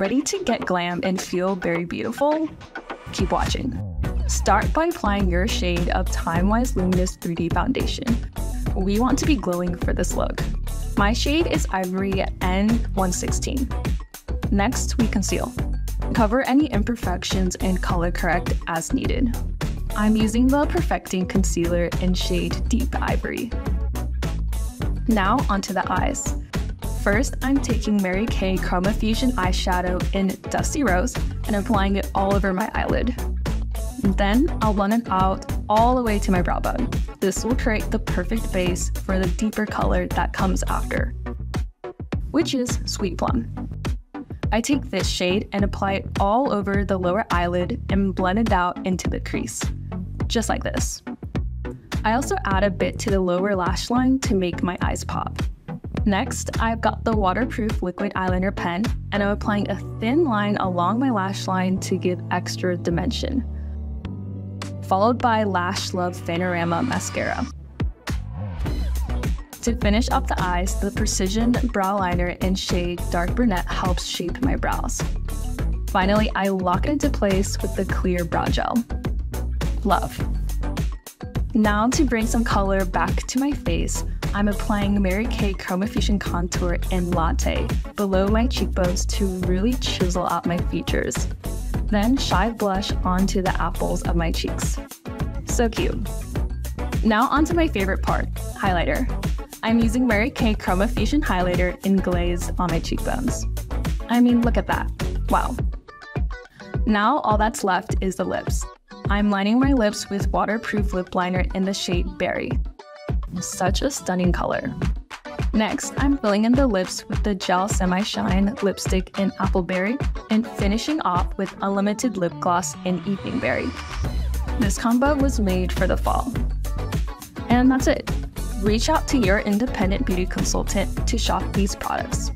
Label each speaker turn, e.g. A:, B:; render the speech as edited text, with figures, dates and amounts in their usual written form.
A: Ready to get glam and feel very beautiful? Keep watching. Start by applying your shade of TimeWise Luminous 3D Foundation. We want to be glowing for this look. My shade is Ivory N116. Next, we conceal. Cover any imperfections and color correct as needed. I'm using the Perfecting Concealer in shade Deep Ivory. Now onto the eyes. First, I'm taking Mary Kay Chromafusion eyeshadow in Dusty Rose and applying it all over my eyelid. Then I'll blend it out all the way to my brow bone. This will create the perfect base for the deeper color that comes after, which is Sweet Plum. I take this shade and apply it all over the lower eyelid and blend it out into the crease, just like this. I also add a bit to the lower lash line to make my eyes pop. Next, I've got the waterproof liquid eyeliner pen, and I'm applying a thin line along my lash line to give extra dimension, followed by Lash Love Fanorama Mascara. To finish up the eyes, the Precision Brow Liner in shade Dark Brunette helps shape my brows. Finally, I lock it into place with the clear brow gel. Love. Now to bring some color back to my face, I'm applying Mary Kay Chromafusion Contour in Latte below my cheekbones to really chisel out my features. Then Shy Blush onto the apples of my cheeks. So cute. Now onto my favorite part, highlighter. I'm using Mary Kay Chromafusion Highlighter in Glazed on my cheekbones. I mean, look at that. Wow. Now all that's left is the lips. I'm lining my lips with waterproof lip liner in the shade Berry. Such a stunning color. Next, I'm filling in the lips with the Gel Semi-Shine lipstick in Appleberry and finishing off with Unlimited Lip Gloss in Evening Berry. This combo was made for the fall. And that's it. Reach out to your independent beauty consultant to shop these products.